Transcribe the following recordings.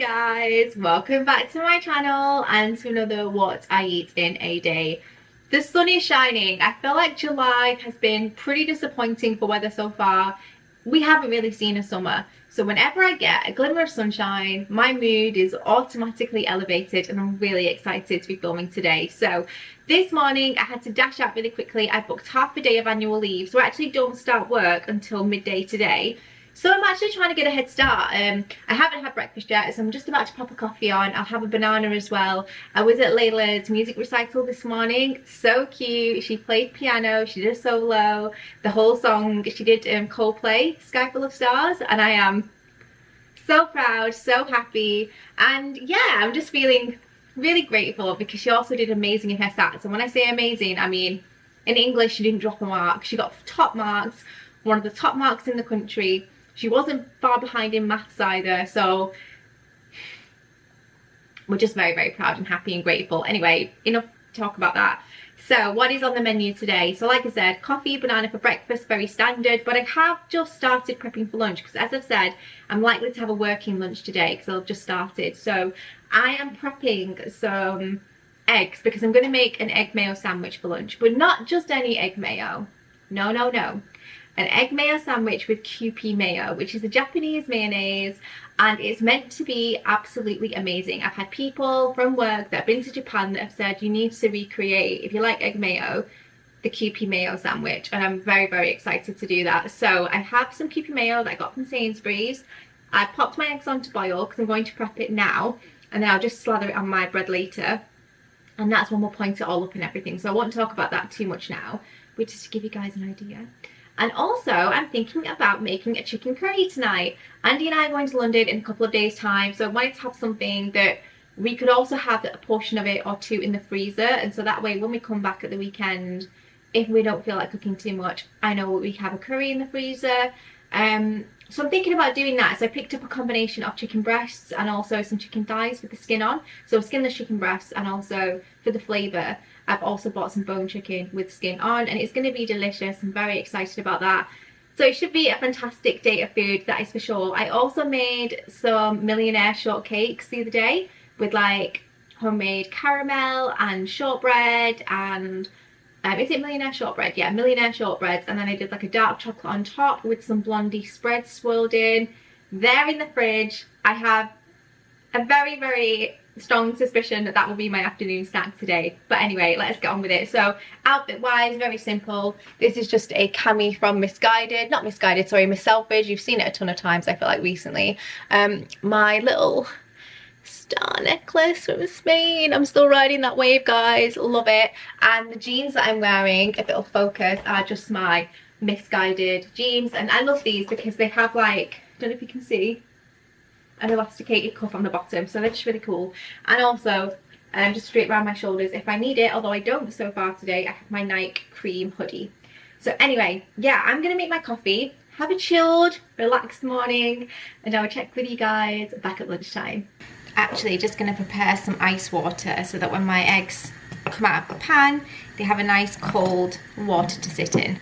guys, welcome back to my channel and to another what I eat in a day. The sun is shining. I feel like July has been pretty disappointing for weather so far. We haven't really seen a summer, so whenever I get a glimmer of sunshine, my mood is automatically elevated and I'm really excited to be filming today. So this morning I had to dash out really quickly. I booked half a day of annual leave, so I actually don't start work until midday today. So I'm actually trying to get a head start. I haven't had breakfast yet, so I'm just about to pop a coffee on. I'll have a banana as well. I was at Layla's music recital this morning. So cute. She played piano, she did a solo, the whole song. She did Coldplay, Sky Full of Stars, and I am so proud, so happy. And yeah, I'm just feeling really grateful because she also did amazing in her stats. And when I say amazing, I mean in English she didn't drop a mark. She got top marks, one of the top marks in the country. She wasn't far behind in maths either, so we're just very, very proud and happy and grateful. Anyway, enough talk about that. So what is on the menu today? So like I said, coffee, banana for breakfast, very standard, but I have just started prepping for lunch because as I've said, I'm likely to have a working lunch today because I've just started. So I am prepping some eggs because I'm going to make an egg mayo sandwich for lunch, but not just any egg mayo. No, no, no. An egg mayo sandwich with Kewpie mayo, which is a Japanese mayonnaise, and it's meant to be absolutely amazing. I've had people from work that have been to Japan that have said you need to recreate, if you like egg mayo, the Kewpie mayo sandwich, and I'm very, very excited to do that. So I have some Kewpie mayo that I got from Sainsbury's. I popped my eggs on to boil because I'm going to prep it now, and then I'll just slather it on my bread later, and that's when we'll point it all up and everything. So I won't talk about that too much now, but just to give you guys an idea. And also, I'm thinking about making a chicken curry tonight. Andy and I are going to London in a couple of days' time, so I wanted to have something that we could also have a portion of it or two in the freezer, and so that way when we come back at the weekend, if we don't feel like cooking too much, I know we have a curry in the freezer. So I'm thinking about doing that. So I picked up a combination of chicken breasts and also some chicken thighs with the skin on. So skinless chicken breasts, and also for the flavour, I've also bought some bone chicken with skin on, and it's going to be delicious. I'm very excited about that. So it should be a fantastic day of food, that is for sure. I also made some millionaire shortcakes the other day with like homemade caramel and shortbread and is it millionaire shortbread? Yeah, millionaire shortbreads. And then I did like a dark chocolate on top with some blondie spreads swirled in. They're in the fridge. I have a very, very strong suspicion that that will be my afternoon snack today. But anyway, let's get on with it. So outfit wise, very simple. This is just a cami from Misguided. Not Misguided, sorry, Miss Selfridge. You've seen it a ton of times, I feel like, recently. My little star necklace from Spain. I'm still riding that wave, guys. Love it. And the jeans that I'm wearing, if it'll focus, are just my Misguided jeans. And I love these because they have like, I don't know if you can see, an elasticated cuff on the bottom, so they're just really cool. And also just straight around my shoulders if I need it, although I don't so far today. I have my Nike cream hoodie. So anyway, yeah, I'm gonna make my coffee, have a chilled, relaxed morning, and I will check with you guys back at lunchtime. Actually just gonna prepare some ice water so that when my eggs come out of the pan, they have a nice cold water to sit in.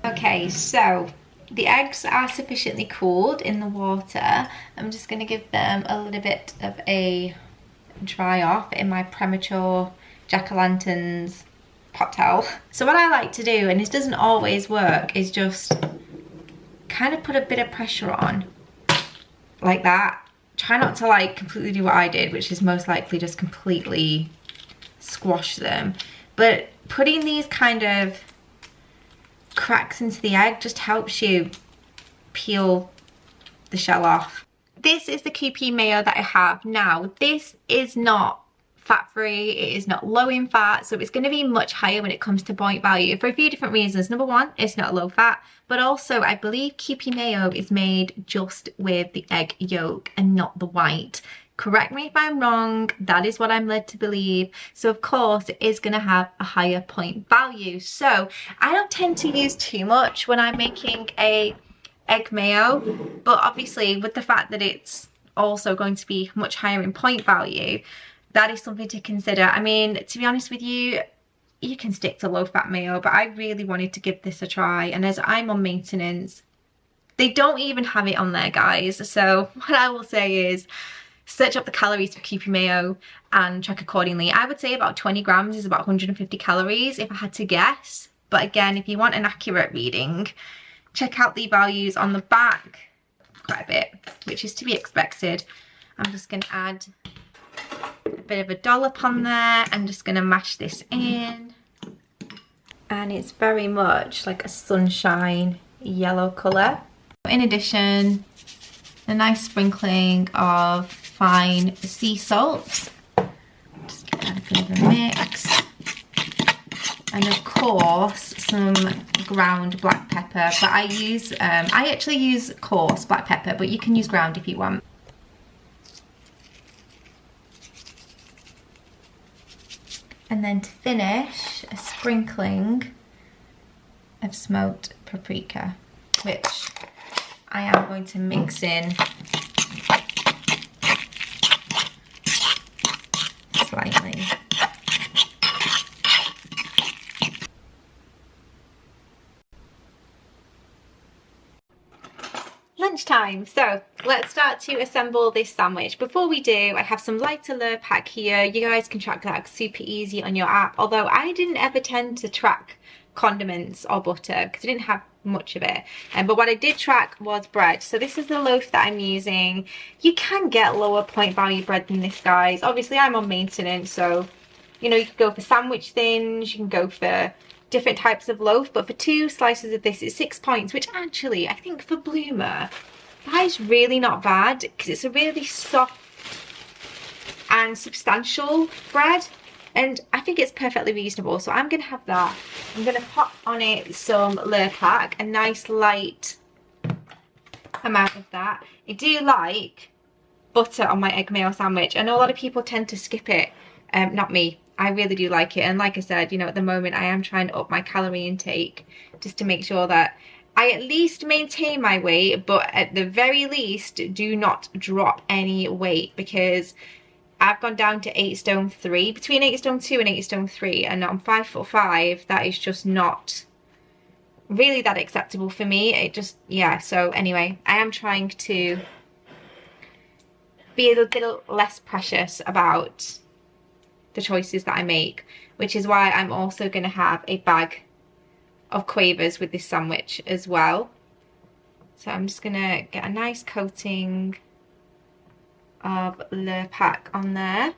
Okay, so the eggs are sufficiently cooled in the water. I'm just going to give them a little bit of a dry off in my premature jack-o'-lanterns pot towel. So what I like to do, and this doesn't always work, is just kind of put a bit of pressure on like that. Try not to like completely do what I did, which is most likely just completely squash them. But putting these kind of cracks into the egg just helps you peel the shell off. This is the Kewpie mayo that I have now. This is not fat free, it is not low in fat, so it's going to be much higher when it comes to point value for a few different reasons. Number one, it's not low fat, but also I believe Kewpie mayo is made just with the egg yolk and not the white. Correct me if I'm wrong, that is what I'm led to believe. So of course it is going to have a higher point value. So I don't tend to use too much when I'm making a egg mayo, but obviously with the fact that it's also going to be much higher in point value, that is something to consider. I mean, to be honest with you, you can stick to low fat mayo, but I really wanted to give this a try, and as I'm on maintenance, they don't even have it on there, guys. So what I will say is search up the calories for Kewpie mayo and track accordingly. I would say about 20 grams is about 150 calories if I had to guess, but again, if you want an accurate reading, check out the values on the back. Quite a bit, which is to be expected. I'm just going to add a bit of a dollop on there. I'm just going to mash this in, and it's very much like a sunshine yellow colour. In addition, a nice sprinkling of fine sea salt. Just add a bit of a mix. And of course, some ground black pepper. But I actually use coarse black pepper, but you can use ground if you want. And then to finish, a sprinkling of smoked paprika, which I am going to mix in slightly. Lunchtime, so let's start to assemble this sandwich. Before we do, I have some lighter lure pack here. You guys can track that super easy on your app, although I didn't ever tend to track condiments or butter because I didn't have much of it, but what I did track was bread. So this is the loaf that I'm using. You can get lower point value bread than this, guys. Obviously I'm on maintenance, so you know, you can go for sandwich thins, you can go for different types of loaf, but for 2 slices of this it's 6 points, which actually I think for bloomer that is really not bad because it's a really soft and substantial bread, and I think it's perfectly reasonable. So I'm gonna have that. I'm gonna pop on it some lure pack, a nice light amount of that. I do like butter on my egg mayo sandwich. I know a lot of people tend to skip it, not me. I really do like it, and like I said, you know, at the moment I am trying to up my calorie intake just to make sure that I at least maintain my weight, but at the very least do not drop any weight, because I've gone down to 8 stone 3, between 8 stone 2 and 8 stone 3, and I'm 5'5". That is just not really that acceptable for me. It just, yeah, so anyway, I am trying to be a little bit less precious about the choices that I make, which is why I'm also going to have a bag of quavers with this sandwich as well. So I'm just going to get a nice coating of Le Pack on there,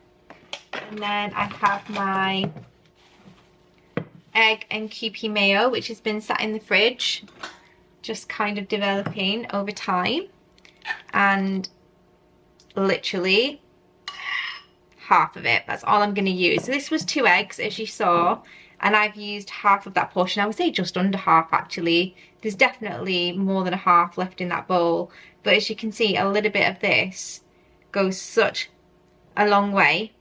and then I have my egg and Kewpie mayo, which has been sat in the fridge just kind of developing over time, and literally half of it, that's all I'm going to use. So this was 2 eggs, as you saw, and I've used half of that portion. I would say just under half actually. There's definitely more than a half left in that bowl, but as you can see, a little bit of this goes such a long way.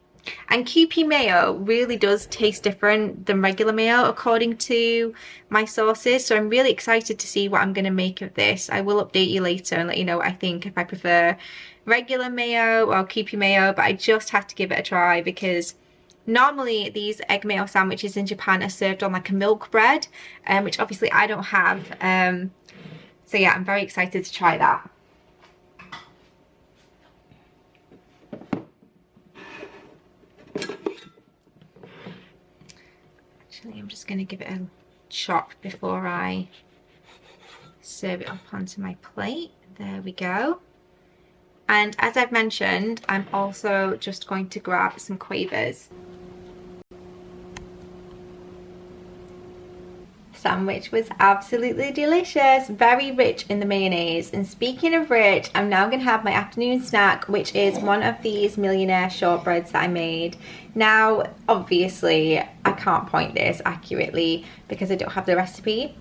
And Kewpie mayo really does taste different than regular mayo according to my sources, so I'm really excited to see what I'm going to make of this. I will update you later and let you know what I think, if I prefer regular mayo or Kewpie mayo, but I just have to give it a try because normally these egg mayo sandwiches in Japan are served on like a milk bread, which obviously I don't have, so yeah, I'm very excited to try that. Actually, I'm just going to give it a chop before I serve it up onto my plate. There we go. And as I've mentioned, I'm also just going to grab some quavers. Sandwich was absolutely delicious, very rich in the mayonnaise. And speaking of rich, I'm now going to have my afternoon snack, which is one of these millionaire shortbreads that I made. Now obviously I can't point this accurately because I don't have the recipe,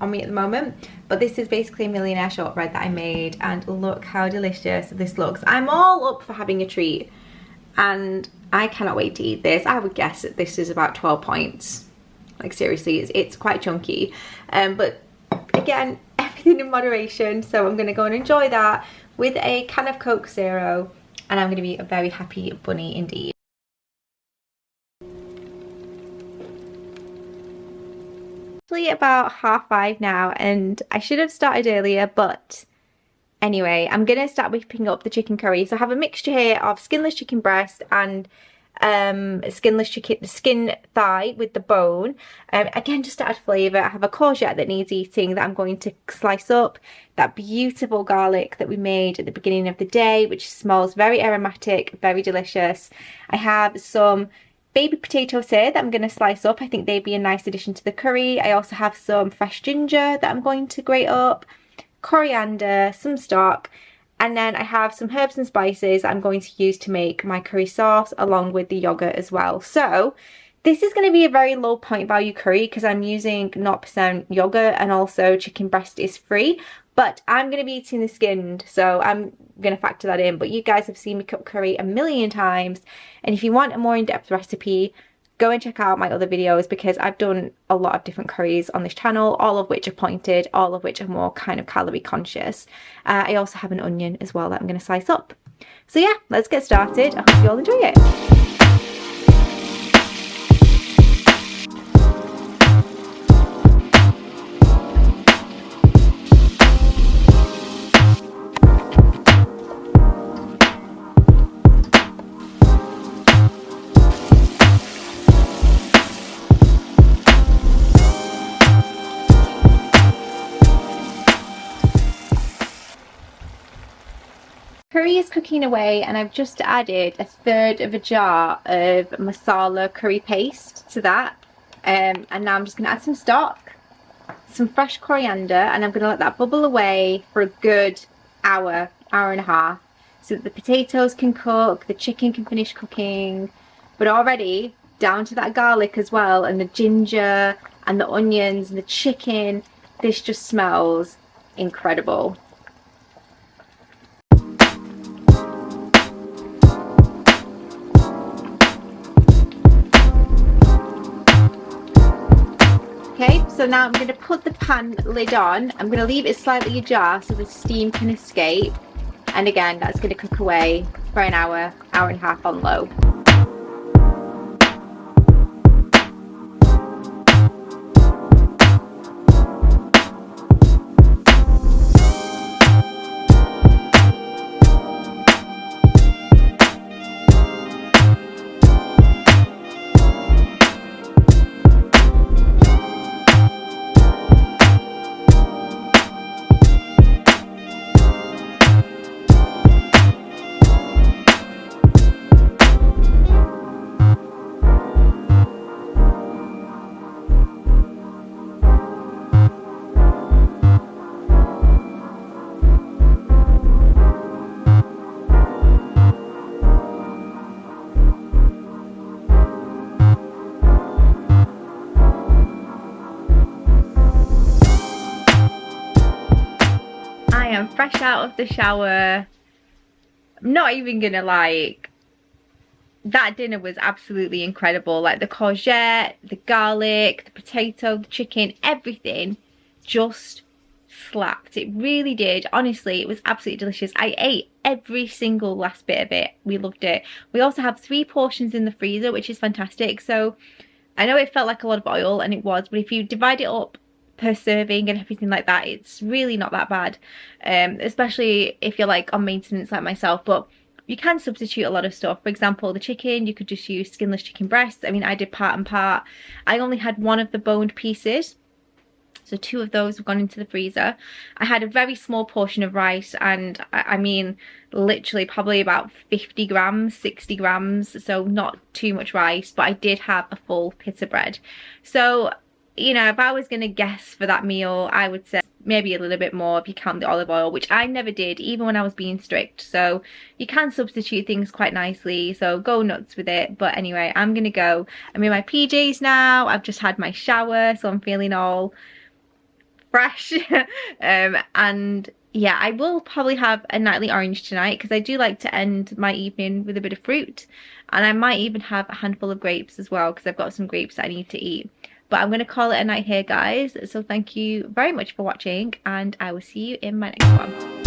on me at the moment, but this is basically a millionaire shortbread that I made, and look how delicious this looks. I'm all up for having a treat, and I cannot wait to eat this. I would guess that this is about 12 points. Like seriously, it's quite chunky, but again, everything in moderation. So I'm gonna go and enjoy that with a can of Coke Zero, and I'm gonna be a very happy bunny indeed. About 5:30 now, and I should have started earlier, but anyway, I'm gonna start whipping up the chicken curry. So I have a mixture here of skinless chicken breast and skinless chicken, the skin thigh with the bone. Again, just to add flavour, I have a courgette that needs eating that I'm going to slice up, that beautiful garlic that we made at the beginning of the day, which smells very aromatic, very delicious. I have some baby potatoes here that I'm going to slice up. I think they'd be a nice addition to the curry. I also have some fresh ginger that I'm going to grate up, coriander, some stock, and then I have some herbs and spices that I'm going to use to make my curry sauce, along with the yogurt as well. So this is going to be a very low point value curry because I'm using 0% yogurt, and also chicken breast is free, but I'm going to be eating the skinned, so I'm going to factor that in. But you guys have seen me cook curry a million times, and if you want a more in-depth recipe, go and check out my other videos, because I've done a lot of different curries on this channel, all of which are pointed, all of which are more kind of calorie conscious. I also have an onion as well that I'm going to slice up. So yeah, let's get started. I hope you all enjoy it. Curry is cooking away, and I've just added 1/3 of a jar of masala curry paste to that, and now I'm just going to add some stock, some fresh coriander, and I'm going to let that bubble away for a good hour, hour and a half, so that the potatoes can cook, the chicken can finish cooking. But already down to that garlic as well, and the ginger and the onions and the chicken, this just smells incredible. Okay, so now I'm going to put the pan lid on. I'm going to leave it slightly ajar so the steam can escape. And again, that's going to cook away for an hour, hour and a half on low. I am fresh out of the shower. I'm not even gonna like, that dinner was absolutely incredible. Like the courgette, the garlic, the potato, the chicken, everything just slapped. It really did. Honestly, it was absolutely delicious. I ate every single last bit of it. We loved it. We also have 3 portions in the freezer, which is fantastic. So I know it felt like a lot of oil, and it was, but if you divide it up per serving and everything like that, it's really not that bad, especially if you're like on maintenance like myself. But you can substitute a lot of stuff. For example, the chicken, you could just use skinless chicken breasts. I mean, I did part and part. I only had one of the boned pieces, so 2 of those have gone into the freezer. I had a very small portion of rice, and I mean literally probably about 50 grams, 60 grams, so not too much rice, but I did have a full pita bread. So, you know, if I was going to guess for that meal, I would say maybe a little bit more if you count the olive oil, which I never did, even when I was being strict. So you can substitute things quite nicely, so go nuts with it. But anyway, I'm going to go. I'm in my PJs now. I've just had my shower, so I'm feeling all fresh. And yeah, I will probably have a nightly orange tonight because I do like to end my evening with a bit of fruit. And I might even have a handful of grapes as well because I've got some grapes that I need to eat. But I'm going to call it a night here, guys. So thank you very much for watching, and I will see you in my next one.